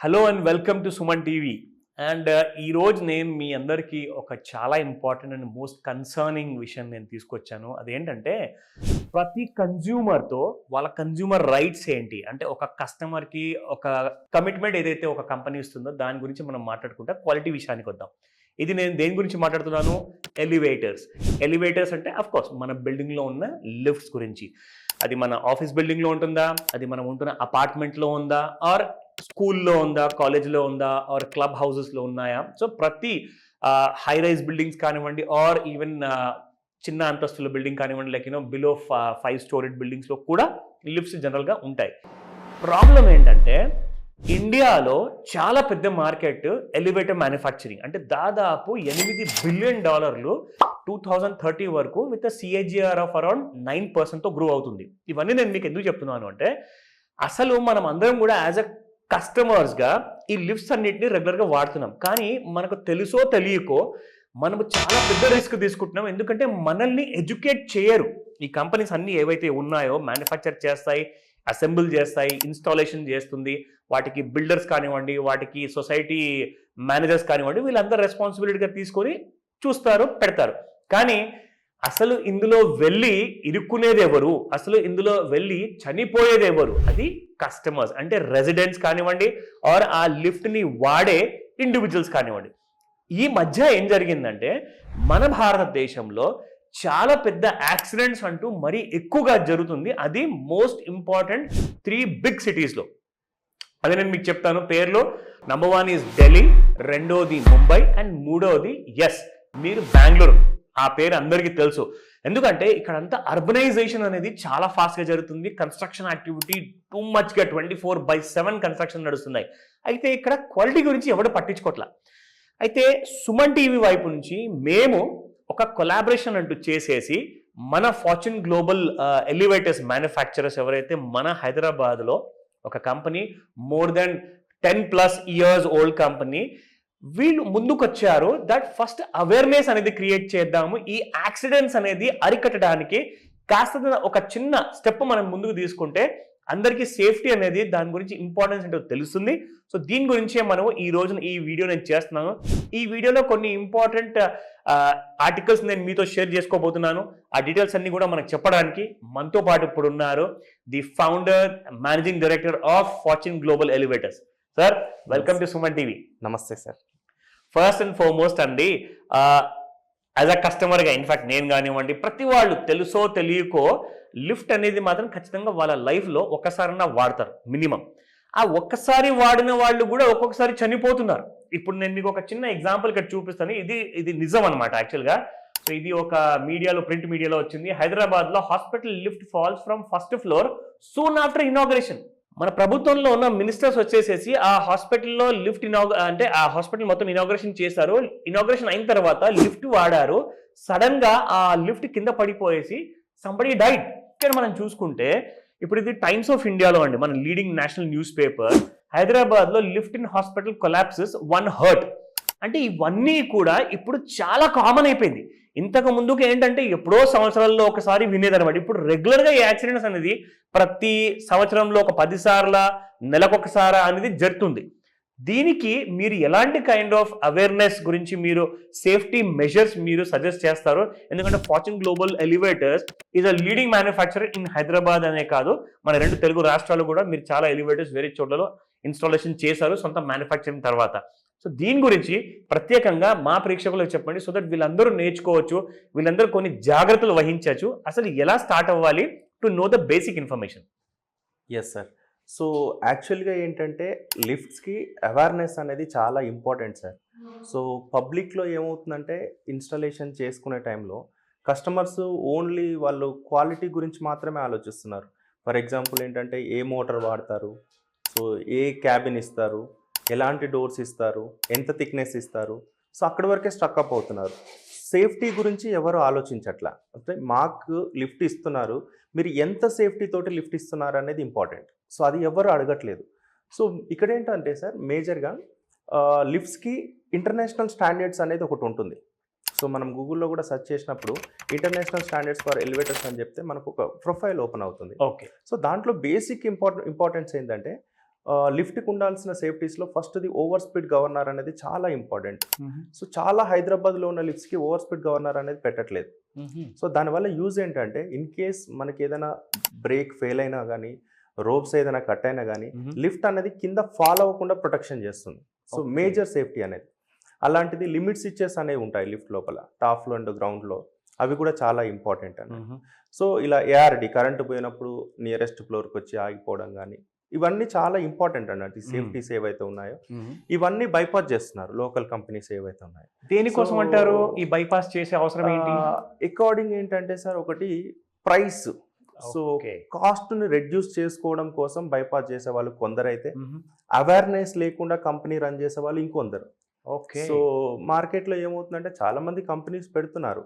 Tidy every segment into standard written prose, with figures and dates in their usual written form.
Hello and welcome to Suman TV. And ఈరోజు నేను మీ అందరికీ ఒక చాలా ఇంపార్టెంట్ అండ్ మోస్ట్ కన్సర్నింగ్ విషయం నేను తీసుకొచ్చాను. అదేంటంటే ప్రతి కన్జ్యూమర్తో వాళ్ళ కన్జ్యూమర్ రైట్స్ ఏంటి, అంటే ఒక కస్టమర్కి ఒక కమిట్మెంట్ ఏదైతే ఒక కంపెనీ ఇస్తుందో దాని గురించి మనం మాట్లాడుకుంటా క్వాలిటీ విషయానికి వద్దాం. ఇది నేను దేని గురించి మాట్లాడుతున్నాను? ఎలివేటర్స్. ఎలివేటర్స్ అంటే అఫ్కోర్స్ మన బిల్డింగ్లో ఉన్న లిఫ్ట్స్ గురించి. అది మన ఆఫీస్ బిల్డింగ్లో ఉంటుందా, అది మనం ఉంటున్న అపార్ట్మెంట్లో ఉందా, ఆర్ స్కూల్లో ఉందా, కాలేజ్లో ఉందా, ఆర్ క్లబ్ హౌసెస్లో ఉన్నాయా? సో ప్రతి హై రైజ్ బిల్డింగ్స్ కానివ్వండి, ఆర్ ఈవెన్ చిన్న అంతస్తుల బిల్డింగ్ కానివ్వండి, లైక్ బిలో 5 స్టోరీడ్ బిల్డింగ్స్లో కూడా లిఫ్ట్స్ జనరల్గా ఉంటాయి. ప్రాబ్లం ఏంటంటే ఇండియాలో చాలా పెద్ద మార్కెట్ ఎలివేటర్ మ్యానుఫ్యాక్చరింగ్. అంటే దాదాపు $8 బిలియన్ 2030 వరకు విత్ సిఏజిఆర్ ఆఫ్ అరౌండ్ 9%తో గ్రో అవుతుంది. ఇవన్నీ నేను మీకు ఎందుకు చెప్తున్నాను అంటే అసలు మనం అందరం కూడా యాజ్ అ కస్టమర్స్గా ఈ లిఫ్ట్స్ అన్నిటిని రెగ్యులర్గా వాడుతున్నాం. కానీ మనకు తెలుసో తెలియకో మనము చాలా పెద్ద రిస్క్ తీసుకుంటున్నాం. ఎందుకంటే మనల్ని ఎడ్యుకేట్ చేయరు. ఈ కంపెనీస్ అన్నీ ఏవైతే ఉన్నాయో మ్యానుఫ్యాక్చర్ చేస్తాయి, అసెంబుల్ చేస్తాయి, ఇన్స్టాలేషన్ చేస్తుంది, వాటికి బిల్డర్స్ కానివ్వండి, వాటికి సొసైటీ మేనేజర్స్ కానివ్వండి, వీళ్ళందరూ రెస్పాన్సిబిలిటీగా తీసుకొని చూస్తారు, పెడతారు. కానీ అసలు ఇందులో వెళ్ళి ఇరుక్కునేది ఎవరు, అసలు ఇందులో వెళ్ళి చనిపోయేది ఎవరు? అది కస్టమర్స్, అంటే రెసిడెంట్స్ కానివ్వండి, ఆర్ ఆ లిఫ్ట్ని వాడే ఇండివిజువల్స్ కానివ్వండి. ఈ మధ్య ఏం జరిగిందంటే మన భారతదేశంలో చాలా పెద్ద యాక్సిడెంట్స్ అంటూ మరీ ఎక్కువగా జరుగుతుంది. అది మోస్ట్ ఇంపార్టెంట్ 3 బిగ్ సిటీస్లో. అదే నేను మీకు చెప్తాను పేర్లో. నంబర్ 1 ఈజ్ ఢిల్లీ, రెండోది ముంబై, అండ్ మూడోది మీరు బెంగళూరు. ఆ పేరు అందరికీ తెలుసు. ఎందుకంటే ఇక్కడంతా అర్బనైజేషన్ అనేది చాలా ఫాస్ట్గా జరుగుతుంది. కన్స్ట్రక్షన్ యాక్టివిటీ టూ మచ్గా 24/7 కన్స్ట్రక్షన్ నడుస్తున్నాయి. అయితే ఇక్కడ క్వాలిటీ గురించి ఎవడు పట్టించుకోవట్లా. అయితే సుమన్ టీవీ వైపు నుంచి మేము ఒక కొలాబరేషన్ అంటూ చేసేసి మన ఫార్చ్యూన్ గ్లోబల్ ఎలివేటర్స్ మ్యానుఫ్యాక్చరర్స్ ఎవరైతే మన హైదరాబాద్లో ఒక company, more than 10+ years old company, వీళ్ళు ముందుకొచ్చారు దట్ ఫస్ట్ అవేర్నెస్ అనేది క్రియేట్ చేద్దాము, ఈ యాక్సిడెంట్స్ అనేది అరికట్టడానికి కాస్త ఒక చిన్న స్టెప్ మనం ముందుకు తీసుకుంటే అందరికీ సేఫ్టీ అనేది, దాని గురించి ఇంపార్టెన్స్ ఏంటో తెలుస్తుంది. సో దీని గురించే మనం ఈ రోజున ఈ వీడియో నేను చేస్తున్నాను. ఈ వీడియోలో కొన్ని ఇంపార్టెంట్ ఆర్టికల్స్ నేను మీతో షేర్ చేసుకోబోతున్నాను. ఆ డీటెయిల్స్ అన్ని కూడా మనకు చెప్పడానికి మనతో పాటు ఇప్పుడు ఉన్నారు the founder, managing director of fortune global elevators. Sir, welcome to Suman TV. నమస్తే సార్. ఫస్ట్ అండ్ ఫార్మోస్ట్ అండి, యాజ్ అ కస్టమర్గా ఇన్ఫాక్ట్ నేను కానివ్వండి, ప్రతి వాళ్ళు తెలుసో తెలియకో లిఫ్ట్ అనేది మాత్రం ఖచ్చితంగా వాళ్ళ లైఫ్లో ఒక్కసారన్నా వాడతారు మినిమం. ఆ ఒక్కసారి వాడిన వాళ్ళు కూడా ఒక్కొక్కసారి చనిపోతున్నారు. ఇప్పుడు నేను మీకు ఒక చిన్న ఎగ్జాంపుల్ ఇక్కడ చూపిస్తాను. ఇది నిజం అనమాట యాక్చువల్గా. సో ఇది ఒక మీడియాలో, ప్రింట్ మీడియాలో వచ్చింది. హైదరాబాద్లో hospital lift falls from first floor soon after inauguration. మన ప్రభుత్వంలో ఉన్న మినిస్టర్స్ వచ్చేసేసి ఆ హాస్పిటల్లో లిఫ్ట్ అంటే ఆ హాస్పిటల్ మొత్తం ఇనాగరేషన్ చేశారు. ఇనాగరేషన్ అయిన తర్వాత లిఫ్ట్ వాడారు. సడన్ గా ఆ లిఫ్ట్ కింద పడిపోయేసి సంబడి డైడ్. ఇక్కడ మనం చూసుకుంటే ఇప్పుడు ఇది టైమ్స్ ఆఫ్ ఇండియాలో అండి, మన లీడింగ్ నేషనల్ న్యూస్ పేపర్, హైదరాబాద్లో lift in hospital collapses 1 hurt. అంటే ఇవన్నీ కూడా ఇప్పుడు చాలా కామన్ అయిపోయింది. ఇంతకు ముందుకు ఏంటంటే ఎప్పుడో సంవత్సరాల్లో ఒకసారి వినేదనమాట. ఇప్పుడు రెగ్యులర్గా ఈ యాక్సిడెంట్స్ అనేది ప్రతి సంవత్సరంలో ఒక 10 సార్ల, నెలకొకసారి అనేది జరుగుతుంది. దీనికి మీరు ఎలాంటి కైండ్ ఆఫ్ అవేర్నెస్ గురించి, మీరు సేఫ్టీ మెజర్స్ మీరు సజెస్ట్ చేస్తారు? ఎందుకంటే fortune global elevators is a leading manufacturer in Hyderabad అనే కాదు, మన 2 తెలుగు రాష్ట్రాలు కూడా మీరు చాలా ఎలివేటర్స్ వేరే చోట్లలో ఇన్స్టాలేషన్ చేశారు సొంత మ్యానుఫ్యాక్చరింగ్ తర్వాత. సో దీని గురించి ప్రత్యేకంగా మా ప్రేక్షకులకు చెప్పండి, సో దట్ వీళ్ళందరూ నేర్చుకోవచ్చు, వీళ్ళందరూ కొన్ని జాగ్రత్తలు వహించవచ్చు. అసలు ఎలా స్టార్ట్ అవ్వాలి to know the basic information? Yes sir. So యాక్చువల్గా ఏంటంటే లిఫ్ట్స్కి అవేర్నెస్ అనేది చాలా ఇంపార్టెంట్ సార్. సో పబ్లిక్లో ఏమవుతుందంటే ఇన్స్టాలేషన్ చేసుకునే టైంలో కస్టమర్స్ ఓన్లీ వాళ్ళు క్వాలిటీ గురించి మాత్రమే ఆలోచిస్తున్నారు. ఫర్ ఎగ్జాంపుల్ ఏంటంటే ఏ మోటార్ వాడతారు, సో ఏ క్యాబిన్ ఇస్తారు, ఎలాంటి డోర్స్ ఇస్తారు, ఎంత థిక్నెస్ ఇస్తారు, సో అక్కడి వరకే స్ట్రక్ అప్ అవుతున్నారు. సేఫ్టీ గురించి ఎవరు ఆలోచించట్లా. అంటే మాకు లిఫ్ట్ ఇస్తున్నారు, మీరు ఎంత సేఫ్టీ తోటి లిఫ్ట్ ఇస్తున్నారు అనేది ఇంపార్టెంట్. సో అది ఎవరు అడగట్లేదు. సో ఇక్కడ ఏంటంటే సార్ మేజర్గా లిఫ్ట్స్కి ఇంటర్నేషనల్ స్టాండర్డ్స్ అనేది ఒకటి ఉంటుంది. సో మనం గూగుల్లో కూడా సెర్చ్ చేసినప్పుడు ఇంటర్నేషనల్ స్టాండర్డ్స్ ఫర్ ఎలివేటర్స్ అని చెప్తే మనకు ఒక ప్రొఫైల్ ఓపెన్ అవుతుంది. ఓకే. సో దాంట్లో బేసిక్ ఇంపార్టెన్స్ ఏంటంటే లిఫ్ట్కి ఉండాల్సిన సేఫ్టీస్లో ఫస్ట్ది ఓవర్ స్పీడ్ గవర్నర్ అనేది చాలా ఇంపార్టెంట్. సో చాలా హైదరాబాద్లో ఉన్న లిఫ్ట్స్కి ఓవర్ స్పీడ్ గవర్నర్ అనేది పెట్టట్లేదు. సో దానివల్ల యూజ్ ఏంటంటే ఇన్ కేస్ మనకి ఏదైనా బ్రేక్ ఫెయిల్ అయినా కానీ రోప్స్ ఏదైనా కట్ అయినా కానీ లిఫ్ట్ అనేది కింద ఫాల్ అవ్వకుండా ప్రొటెక్షన్ చేస్తుంది. So Okay. మేజర్ సేఫ్టీ అనేది అలాంటిది లిమిట్ స్విచెస్ అనేవి ఉంటాయి లిఫ్ట్ లోపల టాప్లో అండ్ గ్రౌండ్లో, అవి కూడా చాలా ఇంపార్టెంట్ అండి. సో ఇలా ఏఆర్డి కరెంటు పోయినప్పుడు నియరెస్ట్ ఫ్లోర్కి వచ్చి ఆగిపోవడం కానీ ఇవన్నీ చాలా ఇంపార్టెంట్ అన్నట్టు. సేఫ్టీస్ ఏవైతే ఉన్నాయో ఇవన్నీ బైపాస్ చేస్తున్నారు లోకల్ కంపెనీస్ ఏవైతే ఉన్నాయో. దేనికోసం So, అంటారు ఈ బైపాస్ చేసే అవసరం ఏంటి? అకార్డింగ్ ఏంటంటే సార్ ఒకటి ప్రైస్. So Okay. కాస్ట్ని రెడ్యూస్ చేసుకోవడం కోసం బైపాస్ చేసే వాళ్ళు కొందరైతే, అవేర్నెస్ లేకుండా కంపెనీ రన్ చేసే వాళ్ళు ఇంకొందరు. ఓకే. సో మార్కెట్లో ఏమవుతుందంటే చాలా మంది కంపెనీస్ పెడుతున్నారు.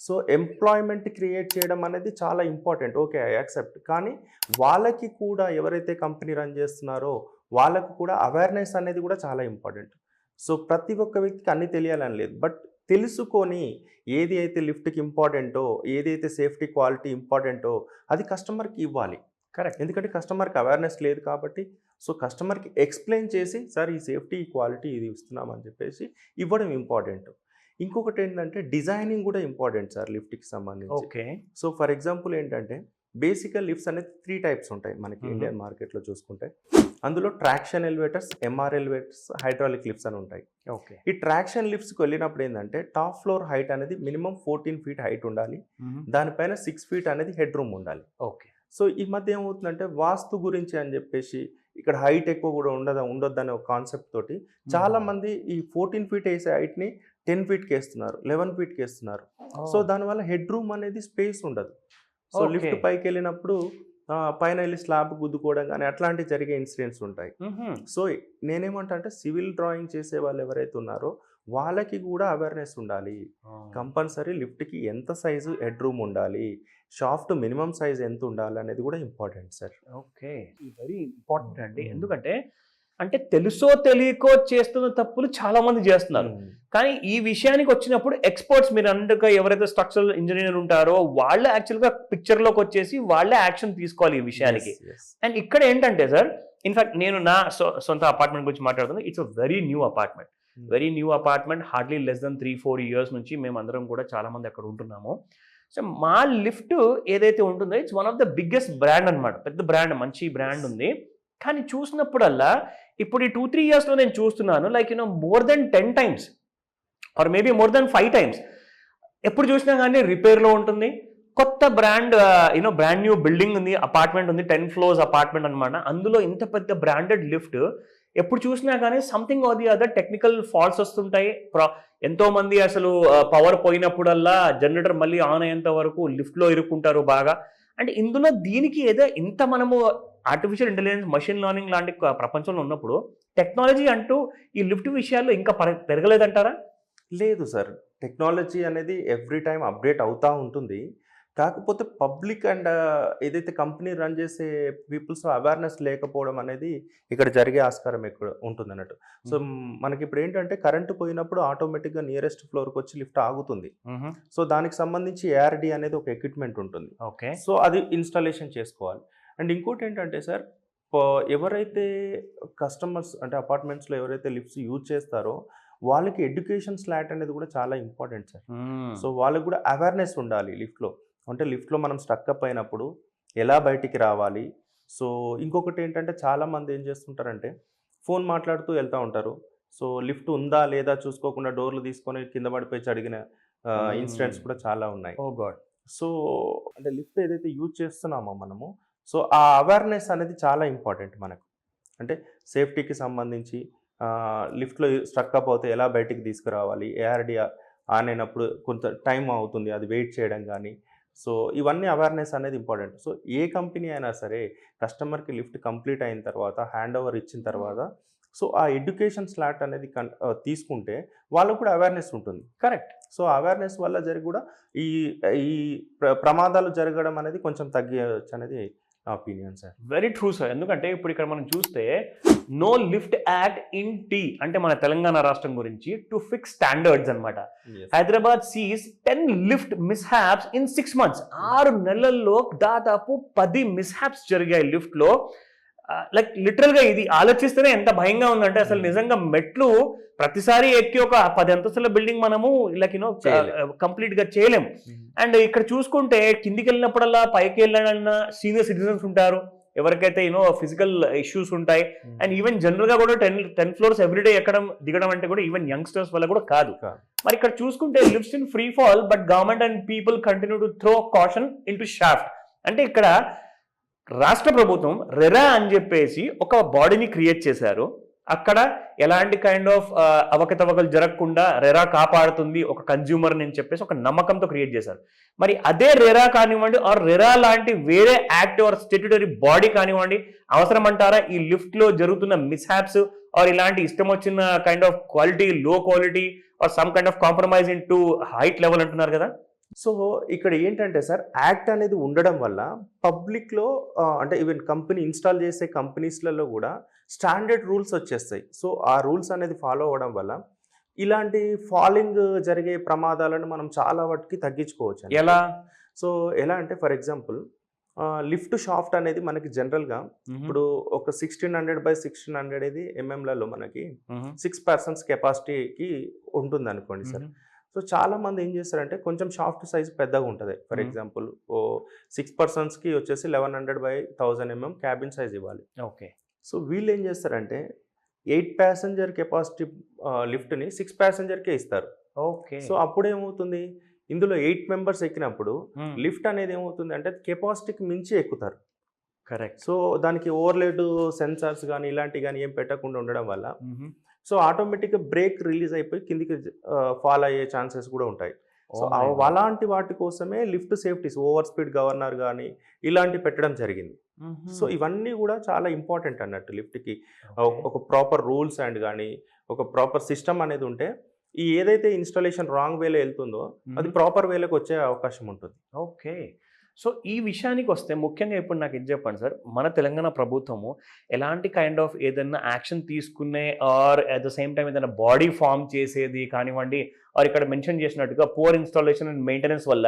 సో ఎంప్లాయ్మెంట్ క్రియేట్ చేయడం అనేది చాలా ఇంపార్టెంట్. Okay, I accept. కానీ వాళ్ళకి కూడా ఎవరైతే కంపెనీ రన్ చేస్తున్నారో వాళ్ళకు కూడా అవేర్నెస్ అనేది కూడా చాలా ఇంపార్టెంట్. సో ప్రతి ఒక్క వ్యక్తికి అన్నీ తెలియాలని లేదు, బట్ తెలుసుకొని ఏది అయితే లిఫ్ట్కి ఇంపార్టెంటో, ఏదైతే సేఫ్టీ క్వాలిటీ ఇంపార్టెంటో అది కస్టమర్కి ఇవ్వాలి. కరెక్ట్. ఎందుకంటే కస్టమర్కి అవేర్నెస్ లేదు కాబట్టి. సో కస్టమర్కి ఎక్స్ప్లెయిన్ చేసి సార్ ఈ సేఫ్టీ ఈ క్వాలిటీ ఇది ఇస్తున్నామని చెప్పేసి ఇవ్వడం ఇంపార్టెంట్. ఇంకొకటి ఏంటంటే డిజైనింగ్ కూడా ఇంపార్టెంట్ సార్ లిఫ్ట్కి సంబంధించి. ఓకే. సో ఫర్ ఎగ్జాంపుల్ ఏంటంటే బేసికల్ లిఫ్ట్స్ అనేది 3 టైప్స్ ఉంటాయి మనకి ఇండియన్ మార్కెట్లో చూసుకుంటే. అందులో traction elevators, MR elevators, hydraulic lifts అని ఉంటాయి. ఓకే. ఈ ట్రాక్షన్ లిఫ్ట్స్కి వెళ్ళినప్పుడు ఏంటంటే టాప్ ఫ్లోర్ హైట్ అనేది మినిమం 14 ఫీట్ హైట్ ఉండాలి, దానిపైన 6 ఫీట్ అనేది హెడ్ రూమ్ ఉండాలి. ఓకే. సో ఈ మధ్య ఏమవుతుందంటే వాస్తు గురించి అని చెప్పేసి ఇక్కడ హైట్ ఎక్కువ కూడా ఉండొద్దనే ఒక కాన్సెప్ట్ తోటి చాలా మంది ఈ 14 ఫీట్ వేసే హైట్ని 10 ఫీట్కి వేస్తున్నారు, 11 ఫీట్కి వేస్తున్నారు. సో దానివల్ల హెడ్ రూమ్ అనేది స్పేస్ ఉండదు. సో లిఫ్ట్ పైకి వెళ్ళినప్పుడు పైన వెళ్ళి స్లాబ్ గుద్దుకోవడం కానీ అట్లాంటివి జరిగే ఇన్సిడెంట్స్ ఉంటాయి. సో నేనేమంటా అంటే సివిల్ డ్రాయింగ్ చేసే వాళ్ళు ఎవరైతే ఉన్నారో వాళ్ళకి కూడా అవేర్నెస్ ఉండాలి. కంపల్సరీ లిఫ్ట్కి ఎంత సైజు హెడ్ రూమ్ ఉండాలి, షాఫ్ట్ మినిమం సైజ్ ఎంత ఉండాలి అనేది కూడా important sir. Okay. Very important అండి. ఎందుకంటే అంటే తెలుసో తెలియకో చేస్తున్న తప్పులు చాలా మంది చేస్తున్నారు. కానీ ఈ విషయానికి వచ్చినప్పుడు ఎక్స్పర్ట్స్, మీరు అన్నట్టుగా ఎవరైతే స్ట్రక్చరల్ ఇంజనీర్ ఉంటారో వాళ్ళు యాక్చువల్గా పిక్చర్లోకి వచ్చేసి వాళ్ళే యాక్షన్ తీసుకోవాలి ఈ విషయానికి. అండ్ ఇక్కడ ఏంటంటే సార్, ఇన్ఫాక్ట్ నేను నా సొంత అపార్ట్మెంట్ గురించి మాట్లాడుతున్నాను. It's a very new apartment, hardly less than 3-4 years నుంచి మేమందరం కూడా చాలా మంది అక్కడ ఉంటున్నాము. సో మా లిఫ్ట్ ఏదైతే ఉంటుందో it's one of the biggest brand అనమాట. పెద్ద బ్రాండ్, మంచి బ్రాండ్ ఉంది. కానీ చూసినప్పుడల్లా ఇప్పుడు ఈ 2-3 ఇయర్స్లో నేను చూస్తున్నాను like more than 10 times or maybe more than 5 times ఎప్పుడు చూసినా కానీ రిపేర్లో ఉంటుంది. కొత్త బ్రాండ్ బ్రాండ్ న్యూ బిల్డింగ్ ఉంది, అపార్ట్మెంట్ ఉంది, 10 floors అపార్ట్మెంట్ అనమాట. అందులో ఇంత పెద్ద బ్రాండెడ్ లిఫ్ట్ ఎప్పుడు చూసినా కానీ something or the other technical faults వస్తుంటాయి. ఎంతో మంది అసలు పవర్ పోయినప్పుడల్లా జనరేటర్ మళ్ళీ ఆన్ అయ్యేంత వరకు లిఫ్ట్లో ఇరుక్కుంటారు బాగా. అంటే ఇందులో దీనికి ఏదో ఇంత మనము ఆర్టిఫిషియల్ ఇంటెలిజెన్స్, మషిన్ లెర్నింగ్ లాంటి ప్రపంచంలో ఉన్నప్పుడు టెక్నాలజీ అంటూ ఈ లిఫ్ట్ విషయాల్లో ఇంకా పెరగలేదంటారా? లేదు సార్, టెక్నాలజీ అనేది ఎవ్రీ టైం అప్డేట్ అవుతూ ఉంటుంది. కాకపోతే పబ్లిక్ అండ్ ఏదైతే కంపెనీ రన్ చేసే పీపుల్స్ అవేర్నెస్ లేకపోవడం అనేది ఇక్కడ జరిగే ఆస్కారం ఎక్కువ ఉంటుంది అన్నట్టు. సో మనకి ఇప్పుడు ఏంటంటే కరెంటు పోయినప్పుడు ఆటోమేటిక్గా నియరెస్ట్ ఫ్లోర్కి వచ్చి లిఫ్ట్ ఆగుతుంది. సో దానికి సంబంధించి ఏఆర్డి అనేది ఒక ఎక్విప్మెంట్ ఉంటుంది. ఓకే. సో అది ఇన్స్టాలేషన్ చేసుకోవాలి. అండ్ ఇంకోటి ఏంటంటే సార్, ఎవరైతే కస్టమర్స్ అంటే అపార్ట్మెంట్స్లో ఎవరైతే లిఫ్ట్స్ యూజ్ చేస్తారో వాళ్ళకి ఎడ్యుకేషన్ స్లాట్ అనేది కూడా చాలా ఇంపార్టెంట్ సార్. సో వాళ్ళకి కూడా అవేర్నెస్ ఉండాలి లిఫ్ట్లో. అంటే లిఫ్ట్లో మనం స్టక్అప్ అయినప్పుడు ఎలా బయటికి రావాలి. సో ఇంకొకటి ఏంటంటే చాలామంది ఏం చేస్తుంటారంటే ఫోన్ మాట్లాడుతూ వెళ్తూ ఉంటారు. సో లిఫ్ట్ ఉందా లేదా చూసుకోకుండా డోర్లు తీసుకొని కింద పడిపోయి అడిగిన ఇన్సిడెంట్స్ కూడా చాలా ఉన్నాయి. ఓ గాడ్. సో అంటే లిఫ్ట్ ఏదైతే యూజ్ చేస్తున్నామో మనము, సో ఆ అవేర్నెస్ అనేది చాలా ఇంపార్టెంట్ మనకు. అంటే సేఫ్టీకి సంబంధించి లిఫ్ట్లో స్ట్రక్అప్ అవుతే ఎలా బయటికి తీసుకురావాలి, ఏఆర్డి ఆన్ అయినప్పుడు కొంత టైం అవుతుంది అది వెయిట్ చేయడం కానీ. సో ఇవన్నీ అవేర్నెస్ అనేది ఇంపార్టెంట్. సో ఏ కంపెనీ అయినా సరే కస్టమర్కి లిఫ్ట్ కంప్లీట్ అయిన తర్వాత హ్యాండ్ ఓవర్ ఇచ్చిన తర్వాత సో ఆ ఎడ్యుకేషన్ స్లాట్ అనేది తీసుకుంటే వాళ్ళకు కూడా అవేర్నెస్ ఉంటుంది. కరెక్ట్. సో అవేర్నెస్ వల్ల జరిగి కూడా ఈ ఈ ప్రమాదాలు జరగడం అనేది కొంచెం తగ్గవచ్చు అనేది నా opinion sir. Very true sir. ఎందుకంటే ఇప్పుడు ఇక్కడ మనం చూస్తే no lift act in T అంటే మన తెలంగాణ రాష్ట్రం గురించి టు ఫిక్స్ స్టాండర్డ్స్ అనమాట. Hyderabad sees 10 lift mishaps in 6 months. 6 నెలల్లో దాదాపు 10 మిస్హాప్స్ జరిగాయి లిఫ్ట్లో. లైక్ లిటరల్ గా ఇది ఆలోచిస్తేనే ఎంత భయంగా ఉందంటే అసలు నిజంగా మెట్లు ప్రతిసారి ఎక్కి ఒక 10 అంతస్తుల బిల్డింగ్ మనము లైక్ చేయలేం. కంప్లీట్ గా చేయలేము. అండ్ ఇక్కడ చూసుకుంటే కిందికి వెళ్ళినప్పుడల్లా పైకి వెళ్ళాలన్నా సీనియర్ సిటిజన్స్ ఉంటారు, ఎవరికైతే ఫిజికల్ ఇష్యూస్ ఉంటాయి. అండ్ ఈవెన్ జనరల్ గా కూడా 10 ఫ్లోర్స్ ఎవ్రీడే ఎక్కడం దిగడం అంటే కూడా ఈవెన్ యంగ్స్టర్స్ వల్ల కూడా కాదు. మరి ఇక్కడ చూసుకుంటే lives in free fall but government and people continue to throw caution in to shaft. అంటే ఇక్కడ రాష్ట్ర ప్రభుత్వం రెరా అని చెప్పేసి ఒక బాడీని క్రియేట్ చేశారు. అక్కడ ఎలాంటి కైండ్ ఆఫ్ అవకతవకలు జరగకుండా రెరా కాపాడుతుంది ఒక కన్జ్యూమర్ అని చెప్పేసి ఒక నమ్మకంతో క్రియేట్ చేశారు. మరి అదే రెరా కానివ్వండి ఆర్ రెరా లాంటి వేరే యాక్ట్ ఆర్ స్టాట్యూటరీ బాడీ కానివ్వండి అవసరం అంటారా ఈ లిఫ్ట్ లో జరుగుతున్న మిస్హాప్స్ ఆర్ ఇలాంటి ఇష్టం వచ్చిన కైండ్ ఆఫ్ క్వాలిటీ, లో quality are some kind of compromise in to height level అంటున్నారు కదా? సో ఇక్కడ ఏంటంటే సార్, యాక్ట్ అనేది ఉండడం వల్ల పబ్లిక్లో అంటే ఈవెన్ కంపెనీ ఇన్స్టాల్ చేసే కంపెనీస్లలో కూడా స్టాండర్డ్ రూల్స్ వచ్చేస్తాయి. సో ఆ రూల్స్ అనేది ఫాలో అవ్వడం వల్ల ఇలాంటి ఫాలింగ్ జరిగే ప్రమాదాలను మనం చాలా వాటికి తగ్గించుకోవచ్చు. ఎలా? సో ఎలా అంటే ఫర్ ఎగ్జాంపుల్ లిఫ్ట్ షాఫ్ట్ అనేది మనకి జనరల్గా ఇప్పుడు ఒక 1600x1600 ఇది ఎంఎంలలో మనకి 6 persons కెపాసిటీకి ఉంటుంది అనుకోండి సార్. సో చాలా మంది ఏం చేస్తారంటే కొంచెం షాఫ్ట్ సైజ్ పెద్దగా ఉంటుంది. ఫర్ ఎగ్జాంపుల్ 6 personsకి వచ్చేసి 1100x1000 mm క్యాబిన్ సైజ్ ఇవ్వాలి. ఓకే. సో వీళ్ళు ఏం చేస్తారంటే 8 passenger కెపాసిటీ లిఫ్ట్ని 6 passengerకే ఇస్తారు. ఓకే. సో అప్పుడు ఏమవుతుంది, ఇందులో 8 members ఎక్కినప్పుడు లిఫ్ట్ అనేది ఏమవుతుంది అంటే కెపాసిటీకి మించి ఎక్కుతారు. కరెక్ట్. సో దానికి ఓవర్లేడ్ సెన్సార్స్ కానీ ఇలాంటివి కానీ ఏం పెట్టకుండా ఉండడం వల్ల సో ఆటోమేటిక్గా బ్రేక్ రిలీజ్ అయిపోయి కిందికి ఫాల్ అయ్యే ఛాన్సెస్ కూడా ఉంటాయి. సో అలాంటి వాటి కోసమే lift safeties, over speed governor కానీ ఇలాంటివి పెట్టడం జరిగింది. సో ఇవన్నీ కూడా చాలా ఇంపార్టెంట్ అన్నట్టు లిఫ్ట్కి. ఒక ప్రాపర్ రూల్స్ అండ్ కానీ ఒక ప్రాపర్ సిస్టమ్ అనేది ఉంటే ఈ ఏదైతే ఇన్స్టాలేషన్ రాంగ్ వేలో వెళ్తుందో అది ప్రాపర్ వేలోకి వచ్చే అవకాశం ఉంటుంది. ఓకే. సో ఈ విషయానికి వస్తే ముఖ్యంగా ఇప్పుడు నాకు ఇది చెప్పండి సార్, మన తెలంగాణ ప్రభుత్వము ఎలాంటి కైండ్ ఆఫ్ ఏదైనా యాక్షన్ తీసుకునే or at the same time ఏదైనా బాడీ ఫామ్ చేసేది కానివ్వండి ఆర్ ఇక్కడ మెన్షన్ చేసినట్టుగా పూర్ ఇన్స్టాలేషన్ అండ్ మెయింటెనెన్స్ వల్ల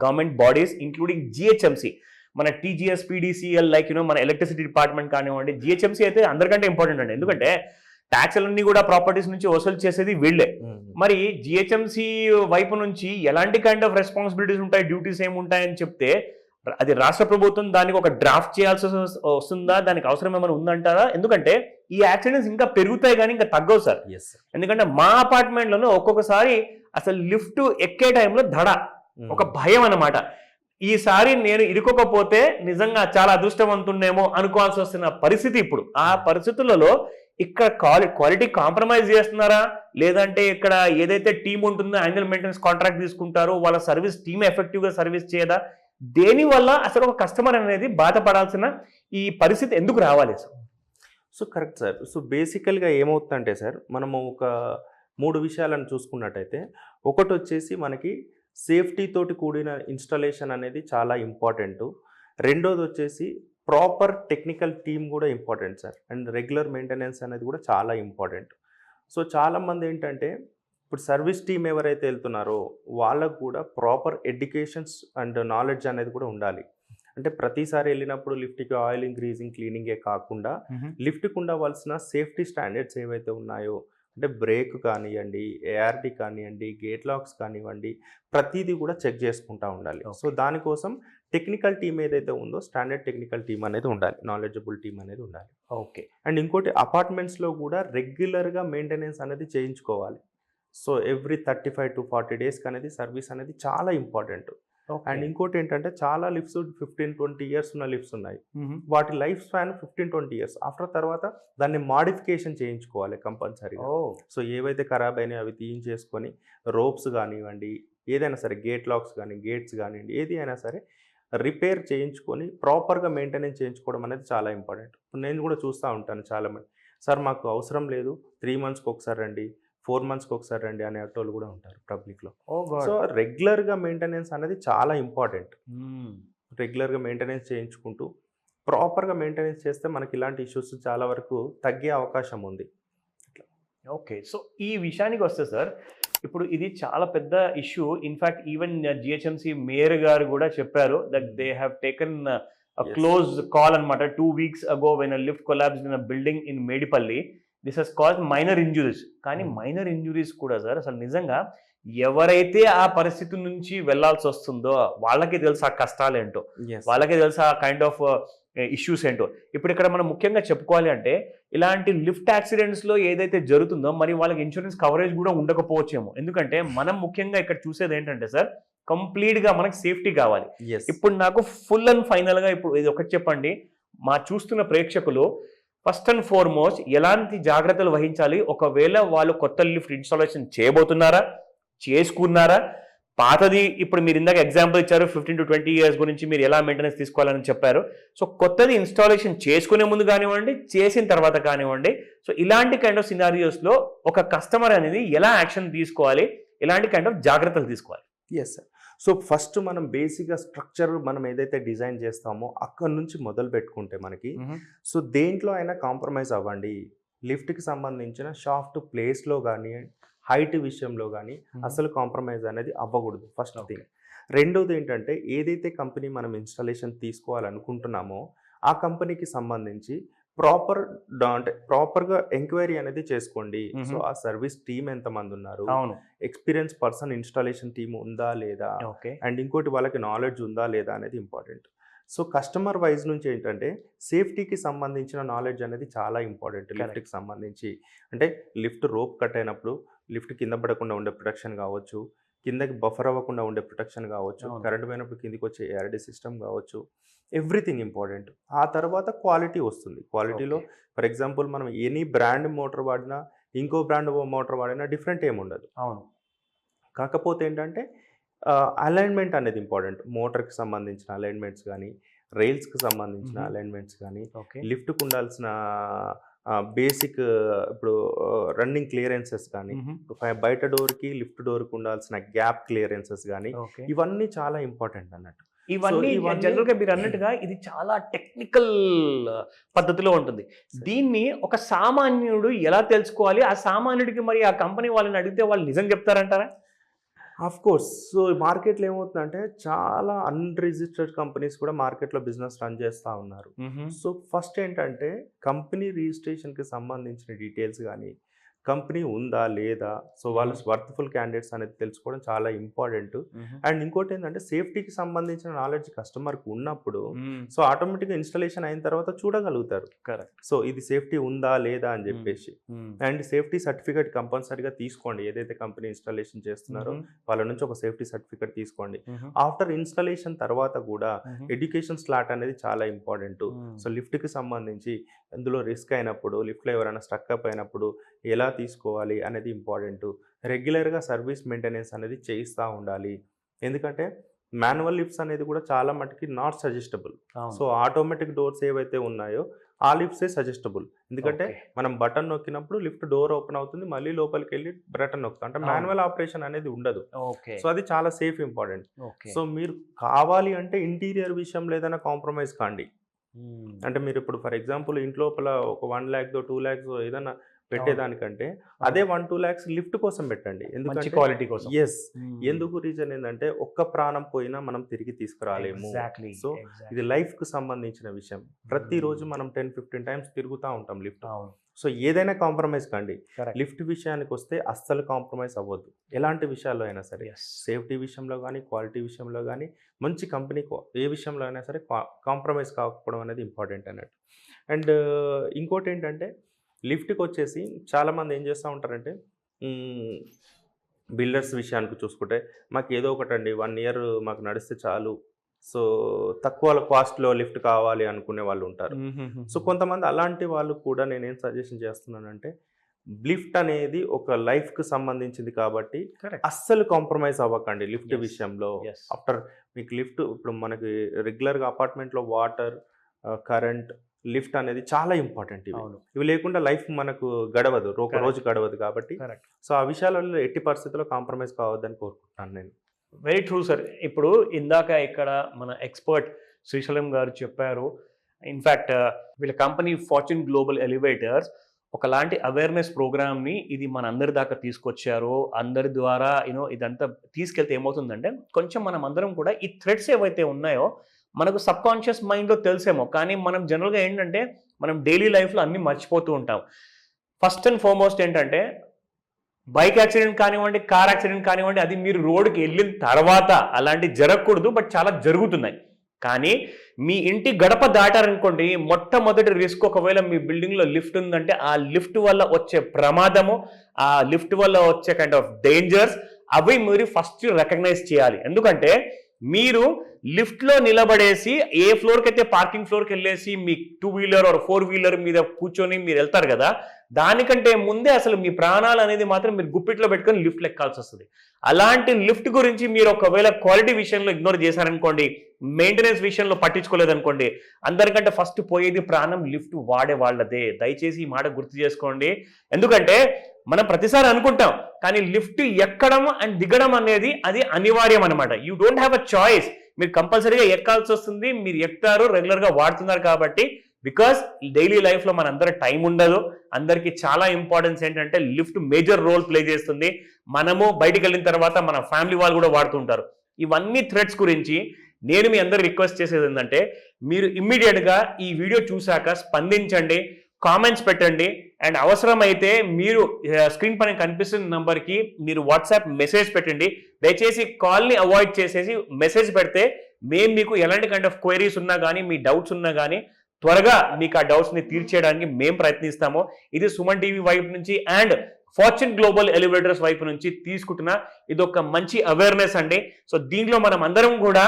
గవర్నమెంట్ బాడీస్ ఇంక్లూడింగ్ జిహెచ్ఎంసి, మన టీజీఎస్, పీడీసీఎల్ లైక్ మన ఎలక్ట్రిసిటీ డిపార్ట్మెంట్ కానివ్వండి, జిహెచ్ఎంసీ అయితే అందరికంటే ఇంపార్టెంట్ అండి. ఎందుకంటే ట్యాక్స్లన్నీ కూడా ప్రాపర్టీస్ నుంచి వసూలు చేసేది వీళ్ళే. మరి జిహెచ్ఎంసీ వైపు నుంచి ఎలాంటి కైండ్ ఆఫ్ రెస్పాన్సిబిలిటీస్ ఉంటాయి, డ్యూటీస్ ఏముంటాయని చెప్తే అది రాష్ట్ర ప్రభుత్వం దానికి ఒక డ్రాఫ్ట్ చేయాల్సి వస్తుందా, దానికి అవసరం ఏమైనా ఉందంటారా? ఎందుకంటే ఈ యాక్సిడెంట్స్ ఇంకా పెరుగుతాయి కానీ ఇంకా తగ్గవు సార్. ఎందుకంటే మా అపార్ట్మెంట్లోనే ఒక్కొక్కసారి అసలు లిఫ్ట్ ఎక్కే టైంలో దడ, ఒక భయం అన్నమాట. ఈసారి నేను ఇరుకోకపోతే నిజంగా చాలా అదృష్టవంతున్నేమో అనుకోవాల్సి వస్తున్న పరిస్థితి ఇప్పుడు. ఆ పరిస్థితులలో ఇక్కడ క్వాలిటీ కాంప్రమైజ్ చేస్తున్నారా, లేదంటే ఇక్కడ ఏదైతే టీం ఉంటుందో యాన్యువల్ మెయింటెనెన్స్ కాంట్రాక్ట్ తీసుకుంటారో వాళ్ళ సర్వీస్ టీమ్ ఎఫెక్టివ్గా సర్వీస్ చేయదా? దేనివల్ల అసలు ఒక కస్టమర్ అనేది బాధపడాల్సిన ఈ పరిస్థితి ఎందుకు రావాలి sir? So correct sir. So బేసికల్గా ఏమవుతుందంటే సార్, మనము ఒక 3 విషయాలను చూసుకున్నట్టయితే, ఒకటి వచ్చేసి మనకి సేఫ్టీ తోటి కూడిన ఇన్స్టాలేషన్ అనేది చాలా ఇంపార్టెంట్. రెండోది వచ్చేసి ప్రాపర్ టెక్నికల్ టీమ్ కూడా important sir. And regular maintenance అనేది కూడా చాలా ఇంపార్టెంట్. సో చాలామంది ఏంటంటే ఇప్పుడు సర్వీస్ టీమ్ ఎవరైతే వెళ్తున్నారో వాళ్ళకు కూడా ప్రాపర్ ఎడ్యుకేషన్స్ అండ్ నాలెడ్జ్ అనేది కూడా ఉండాలి. అంటే ప్రతిసారి వెళ్ళినప్పుడు లిఫ్ట్కి ఆయిలింగ్, గ్రీజింగ్, క్లీనింగే కాకుండా లిఫ్ట్కి ఉండవలసిన సేఫ్టీ స్టాండర్డ్స్ ఏవైతే ఉన్నాయో, అంటే బ్రేక్ కానివ్వండి, ఏఆర్డి కానివ్వండి, గేట్ లాక్స్ కానివ్వండి, ప్రతిదీ కూడా చెక్ చేసుకుంటూ ఉండాలి. సో దానికోసం టెక్నికల్ టీమ్ ఏదైతే ఉందో స్టాండర్డ్ టెక్నికల్ టీమ్ అనేది ఉండాలి, నాలెడ్జబుల్ టీమ్ అనేది ఉండాలి. ఓకే. అండ్ ఇంకోటి అపార్ట్మెంట్స్లో కూడా రెగ్యులర్గా మెయింటెనెన్స్ అనేది చేయించుకోవాలి. సో ఎవ్రీ 35 to 40 డేస్కి అనేది సర్వీస్ అనేది చాలా ఇంపార్టెంట్. అండ్ ఇంకోటి ఏంటంటే చాలా లిఫ్ట్స్ 15-20 years ఉన్న లిఫ్ట్స్ ఉన్నాయి. వాటి లైఫ్ స్పాన్ 15-20 years. ఆఫ్టర్ తర్వాత దాన్ని మాడిఫికేషన్ చేయించుకోవాలి కంపల్సరీగా. సో ఏవైతే ఖరాబ్ అయినాయో అవి తీయించేసుకొని రోప్స్ కానివ్వండి, ఏదైనా సరే గేట్ లాక్స్ కానీ గేట్స్ కానివ్వండి, ఏది అయినా సరే రిపేర్ చేయించుకొని ప్రాపర్గా మెయింటెనెన్స్ చేయించుకోవడం అనేది చాలా ఇంపార్టెంట్. నేను కూడా చూస్తూ ఉంటాను చాలామంది, సార్ మాకు అవసరం లేదు 3 monthsకి ఒకసారి రండి, 4 monthsకి ఒకసారి రండి అనే వాళ్ళు కూడా ఉంటారు పబ్లిక్లో. సో రెగ్యులర్గా మెయింటెనెన్స్ అనేది చాలా ఇంపార్టెంట్. రెగ్యులర్గా మెయింటెనెన్స్ చేయించుకుంటూ ప్రాపర్గా మెయింటెనెన్స్ చేస్తే మనకి ఇలాంటి ఇష్యూస్ చాలా వరకు తగ్గే అవకాశం ఉంది. ఓకే. సో ఈ విషయానికి వస్తే సార్, ఇప్పుడు ఇది చాలా పెద్ద issue. In fact even GHMC mayor గారు కూడా చెప్పారు that they have taken a close call అనమాట 2 weeks ago when a lift collapsed in a building in Medipalli. This has caused minor injuries. కానీ మైనర్ ఇంజురీస్ కూడా సార్ అసలు నిజంగా ఎవరైతే ఆ పరిస్థితి నుంచి వెళ్లాల్సి వస్తుందో వాళ్ళకే తెలుసు ఆ కష్టాలేంటో, వాళ్ళకే తెలుసు ఆ కైండ్ ఆఫ్ ఇష్యూస్ ఏంటో. ఇప్పుడు ఇక్కడ మనం ముఖ్యంగా చెప్పుకోవాలి అంటే ఇలాంటి లిఫ్ట్ యాక్సిడెంట్స్లో ఏదైతే జరుగుతుందో మరి వాళ్ళకి ఇన్సూరెన్స్ కవరేజ్ కూడా ఉండకపోవచ్చేమో. ఎందుకంటే మనం ముఖ్యంగా ఇక్కడ చూసేది ఏంటంటే సార్ కంప్లీట్గా మనకి సేఫ్టీ కావాలి. ఇప్పుడు నాకు ఫుల్ అండ్ ఫైనల్గా ఇప్పుడు ఇది ఒకటి చెప్పండి, మా చూస్తున్న ప్రేక్షకులు ఫస్ట్ అండ్ ఫార్మోస్ట్ ఎలాంటి జాగ్రత్తలు వహించాలి, ఒకవేళ వాళ్ళు కొత్త లిఫ్ట్ ఇన్స్టాలేషన్ చేయబోతున్నారా, చేసుకున్నారా, పాతది ఇప్పుడు మీరు ఇందాక ఎగ్జాంపుల్ ఇచ్చారు 15 to 20 years గురించి మీరు ఎలా మెయింటెనెన్స్ తీసుకోవాలని చెప్పారు. సో కొత్తది ఇన్స్టాలేషన్ చేసుకునే ముందు కానివ్వండి, చేసిన తర్వాత కానివ్వండి, సో ఇలాంటి కైండ్ ఆఫ్ సినారియోస్లో ఒక కస్టమర్ అనేది ఎలా యాక్షన్ తీసుకోవాలి, ఎలాంటి కైండ్ ఆఫ్ జాగ్రత్తలు తీసుకోవాలి? Yes sir. సో ఫస్ట్ మనం బేసిక్గా స్ట్రక్చర్ మనం ఏదైతే డిజైన్ చేస్తామో అక్కడ నుంచి మొదలు పెట్టుకుంటే మనకి సో దేంట్లో అయినా కాంప్రమైజ్ అవ్వండి. లిఫ్ట్కి సంబంధించిన షాఫ్ట్ ప్లేస్లో కానీ హైట్ విషయంలో కానీ అసలు కాంప్రమైజ్ అనేది అవ్వకూడదు ఫస్ట్ థింగ్. రెండోది ఏంటంటే ఏదైతే కంపెనీ మనం ఇన్స్టాలేషన్ తీసుకోవాలనుకుంటున్నామో ఆ కంపెనీకి సంబంధించి ప్రాపర్గా ఎంక్వైరీ అనేది చేసుకోండి. సో ఆ సర్వీస్ టీమ్ ఎంతమంది ఉన్నారు, ఎక్స్పీరియన్స్ పర్సన్ ఇన్స్టాలేషన్ టీమ్ ఉందా లేదా, అండ్ ఇంకోటి వాళ్ళకి నాలెడ్జ్ ఉందా లేదా అనేది ఇంపార్టెంట్. సో కస్టమర్ వైజ్ నుంచి ఏంటంటే సేఫ్టీకి సంబంధించిన నాలెడ్జ్ అనేది చాలా ఇంపార్టెంట్. లిఫ్ట్కి సంబంధించి అంటే లిఫ్ట్ రోప్ కట్ అయినప్పుడు లిఫ్ట్ కింద పడకుండా ఉండే ప్రొటెక్షన్ కావచ్చు, కిందకి బఫర్ అవ్వకుండా ఉండే ప్రొటెక్షన్ కావచ్చు, కరెంట్ పోయినప్పుడు కిందికి వచ్చే ఏఆర్డీ సిస్టమ్ కావచ్చు, ఎవ్రీథింగ్ ఇంపార్టెంట్. ఆ తర్వాత క్వాలిటీ వస్తుంది. క్వాలిటీలో ఫర్ ఎగ్జాంపుల్ మనం ఎనీ బ్రాండ్ మోటార్ వాడినా ఇంకో బ్రాండ్ మోటార్ వాడినా డిఫరెంట్ ఏమి ఉండదు. కాకపోతే ఏంటంటే అలైన్మెంట్ అనేది ఇంపార్టెంట్. మోటార్కి సంబంధించిన అలైన్మెంట్స్ కానీ, రైల్స్కి సంబంధించిన అలైన్మెంట్స్ కానీ, లిఫ్ట్కి ఉండాల్సిన బేసిక్ ఇప్పుడు రన్నింగ్ క్లియరెన్సెస్ కానీ, బయట డోర్కి లిఫ్ట్ డోర్కి ఉండాల్సిన గ్యాప్ క్లియరెన్సెస్ కానీ, ఇవన్నీ చాలా ఇంపార్టెంట్ అన్నట్టు. ఇవన్నీ జనరల్గా మీరు అన్నట్టుగా ఇది చాలా టెక్నికల్ పద్ధతిలో ఉంటుంది. దీన్ని ఒక సామాన్యుడు ఎలా తెలుసుకోవాలి? ఆ సామాన్యుడికి మరి ఆ కంపెనీ వాళ్ళని అడిగితే వాళ్ళు నిజం చెప్తారంటారా? Of course. సో మార్కెట్లో ఏమవుతుందంటే చాలా అన్రిజిస్టర్డ్ కంపెనీస్ కూడా మార్కెట్లో బిజినెస్ రన్ చేస్తూ ఉన్నారు. సో ఫస్ట్ ఏంటంటే కంపెనీ రిజిస్ట్రేషన్కి సంబంధించిన డీటెయిల్స్ కానీ, కంపెనీ ఉందా లేదా, సో వాళ్ళు వర్త్ఫుల్ క్యాండిడేట్స్ అనేది తెలుసుకోవడం చాలా ఇంపార్టెంట్. అండ్ ఇంకోటి ఏంటంటే సేఫ్టీకి సంబంధించిన నాలెడ్జ్ కస్టమర్కి ఉన్నప్పుడు సో ఆటోమేటిక్గా ఇన్స్టాలేషన్ అయిన తర్వాత చూడగలుగుతారు. సో ఇది సేఫ్టీ ఉందా లేదా అని చెప్పేసి. అండ్ సేఫ్టీ సర్టిఫికేట్ కంపల్సరీగా తీసుకోండి. ఏదైతే కంపెనీ ఇన్స్టాలేషన్ చేస్తున్నారో వాళ్ళ నుంచి ఒక సేఫ్టీ సర్టిఫికేట్ తీసుకోండి. ఆఫ్టర్ ఇన్స్టాలేషన్ తర్వాత కూడా ఎడ్యుకేషన్ స్లాట్ అనేది చాలా ఇంపార్టెంట్. సో లిఫ్ట్కి సంబంధించి అందులో రిస్క్ అయినప్పుడు, లిఫ్ట్లో ఎవరైనా స్ట్రక్ అప్ అయినప్పుడు ఎలా తీసుకోవాలి అనేది ఇంపార్టెంట్. రెగ్యులర్గా సర్వీస్ మెయింటెనెన్స్ అనేది చేయిస్తూ ఉండాలి. ఎందుకంటే మాన్యువల్ లిఫ్ట్స్ అనేది కూడా చాలా మటుకి not suggestible. So automatic doors ఏవైతే ఉన్నాయో ఆ లిఫ్ట్సే సజెస్టబుల్. ఎందుకంటే మనం బటన్ నొక్కినప్పుడు లిఫ్ట్ డోర్ ఓపెన్ అవుతుంది, మళ్ళీ లోపలికి వెళ్ళి బటన్ నొక్కుతాం. అంటే మాన్యువల్ ఆపరేషన్ అనేది ఉండదు. సో అది చాలా సేఫ్ ఇంపార్టెంట్. సో మీరు కావాలి అంటే ఇంటీరియర్ విషయంలో ఏదైనా కాంప్రమైజ్ కాండి. అంటే మీరు ఇప్పుడు ఫర్ ఎగ్జాంపుల్ ఇంట్లోపల ఒక 1 lakh 2 lakhs ఏదైనా పెట్టేదానికంటే అదే 1-2 lakhs లిఫ్ట్ కోసం పెట్టండి. ఎందుకంటే క్వాలిటీ కోసం. ఎస్. ఎందుకు రీజన్ ఏంటంటే ఒక్క ప్రాణం పోయినా మనం తిరిగి తీసుకురాలేము. సో ఇది లైఫ్ కు సంబంధించిన విషయం. ప్రతిరోజు మనం 10-15 times తిరుగుతూ ఉంటాం లిఫ్ట్. సో ఏదైనా కాంప్రమైజ్ కండి. లిఫ్ట్ విషయానికి వస్తే అస్సలు కాంప్రమైజ్ అవ్వద్దు. ఎలాంటి విషయాల్లో అయినా సరే, సేఫ్టీ విషయంలో కానీ, క్వాలిటీ విషయంలో కానీ, మంచి కంపెనీ ఏ విషయంలో అయినా సరే కాంప్రమైజ్ కాకపోవడం అనేది ఇంపార్టెంట్ అన్నట్టు. అండ్ ఇంకోటి ఏంటంటే లిఫ్ట్కి వచ్చేసి చాలామంది ఏం చేస్తూ ఉంటారంటే బిల్డర్స్ విషయానికి చూసుకుంటే మాకు ఏదో ఒకటండి 1 year మాకు నడిస్తే చాలు, సో తక్కువ కాస్ట్లో లిఫ్ట్ కావాలి అనుకునే వాళ్ళు ఉంటారు. సో కొంతమంది అలాంటి వాళ్ళు కూడా నేనేం సజెషన్ చేస్తున్నానంటే లిఫ్ట్ అనేది ఒక లైఫ్కి సంబంధించింది కాబట్టి అస్సలు కాంప్రమైజ్ అవ్వకండి లిఫ్ట్ విషయంలో. ఆఫ్టర్ మీకు లిఫ్ట్ ఇప్పుడు మనకి రెగ్యులర్గా అపార్ట్మెంట్లో వాటర్, కరెంట్, లిఫ్ట్ అనేది చాలా ఇంపార్టెంట్. ఇవి లేకుండా లైఫ్ మనకు గడవదు, ఒక రోజు గడవదు. కాబట్టి సో ఆ విషయాలలో ఎట్టి పరిస్థితుల్లో కాంప్రమైజ్ కావద్దని కోరుకుంటున్నాను నేను. Very true sir. ఇప్పుడు ఇందాక ఇక్కడ మన ఎక్స్పర్ట్ శ్రీశైలం గారు చెప్పారు. ఇన్ఫ్యాక్ట్ వీళ్ళ కంపెనీ ఫార్చ్యూన్ గ్లోబల్ ఎలివేటర్స్ ఒకలాంటి అవేర్నెస్ ప్రోగ్రామ్ని ఇది మన అందరి దాకా తీసుకొచ్చారు. అందరి ద్వారా ఇదంతా తీసుకెళ్తే ఏమవుతుందంటే కొంచెం మనం అందరం కూడా ఈ థ్రెడ్స్ ఏవైతే ఉన్నాయో మనకు సబ్ కాన్షియస్ మైండ్లో తెలిసేమో, కానీ మనం జనరల్గా ఏంటంటే మనం డైలీ లైఫ్లో అన్నీ మర్చిపోతూ ఉంటాం. ఫస్ట్ అండ్ ఫార్మోస్ట్ ఏంటంటే బైక్ యాక్సిడెంట్ కానివ్వండి, కార్ యాక్సిడెంట్ కానివ్వండి, అది మీరు రోడ్డుకి వెళ్ళిన తర్వాత అలాంటి జరగకూడదు, బట్ చాలా జరుగుతున్నాయి. కానీ మీ ఇంటి గడప దాటారనుకోండి, మొట్టమొదటి రిస్క్ ఒకవేళ మీ బిల్డింగ్లో లిఫ్ట్ ఉందంటే ఆ లిఫ్ట్ వల్ల వచ్చే ప్రమాదము, ఆ లిఫ్ట్ వల్ల వచ్చే కైండ్ ఆఫ్ డేంజర్స్ అవి మీరు ఫస్ట్ రికగ్నైజ్ చేయాలి. ఎందుకంటే మీరు లిఫ్ట్లో నిలబడేసి ఏ ఫ్లోర్కి అయితే పార్కింగ్ ఫ్లోర్కి వెళ్ళేసి మీ 2 వీలర్ ఆర్ 4 వీలర్ మీద కూర్చొని మీరు వెళ్తారు కదా, దానికంటే ముందే అసలు మీ ప్రాణాలు అనేది మాత్రం మీరు గుప్పిట్లో పెట్టుకొని లిఫ్ట్ ఎక్కాల్సి వస్తుంది. అలాంటి లిఫ్ట్ గురించి మీరు ఒకవేళ క్వాలిటీ విషయంలో ఇగ్నోర్ చేశారనుకోండి, మెయింటెనెన్స్ విషయంలో పట్టించుకోలేదనుకోండి, అందరికంటే ఫస్ట్ పోయేది ప్రాణం లిఫ్ట్ వాడే వాళ్ళదే. దయచేసి ఈ మాట గుర్తు చేసుకోండి. ఎందుకంటే మనం ప్రతిసారి అనుకుంటాం, కానీ లిఫ్ట్ ఎక్కడం అండ్ దిగడం అనేది అది అనివార్యం అనమాట. You don't have a choice. మీరు కంపల్సరీగా ఎక్కాల్సి వస్తుంది. మీరు ఎక్కుతారు, రెగ్యులర్గా వాడుతున్నారు కాబట్టి. బికాస్ డైలీ లైఫ్లో మన అందరి టైం ఉండదు. అందరికీ చాలా ఇంపార్టెన్స్ ఏంటంటే లిఫ్ట్ మేజర్ రోల్ ప్లే చేస్తుంది. మనము బయటికి వెళ్ళిన తర్వాత మన ఫ్యామిలీ వాళ్ళు కూడా వాడుతుంటారు. ఇవన్నీ థ్రెడ్స్ గురించి నేను మీ అందరికి రిక్వెస్ట్ చేసేది ఏంటంటే, మీరు ఇమ్మీడియట్గా ఈ వీడియో చూశాక స్పందించండి, కామెంట్స్ పెట్టండి, అండ్ అవసరమైతే మీరు స్క్రీన్ పైన కనిపిస్తున్న నంబర్కి మీరు వాట్సాప్ మెసేజ్ పెట్టండి. దయచేసి కాల్ని అవాయిడ్ చేసేసి మెసేజ్ పెడితే మేము మీకు ఎలాంటి కైండ్ ఆఫ్ క్వైరీస్ ఉన్నా కానీ, మీ డౌట్స్ ఉన్నా కానీ త్వరగా మీకు ఆ డౌట్స్ని తీర్చేయడానికి మేము ప్రయత్నిస్తాము. ఇది సుమన్ టీవీ వైపు నుంచి అండ్ ఫార్చ్యూన్ గ్లోబల్ ఎలివేటర్స్ వైపు నుంచి తీసుకుంటున్న ఇది ఒక మంచి అవేర్నెస్ అండి. సో దీంట్లో మనం అందరం కూడా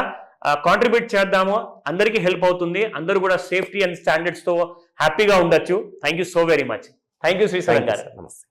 కాంట్రిబ్యూట్ చేద్దాము. అందరికీ హెల్ప్ అవుతుంది. అందరూ కూడా సేఫ్టీ అండ్ స్టాండర్డ్స్తో హ్యాపీగా ఉండొచ్చు. Thank you so very much. Thank you Srisailam గారు. నమస్తే.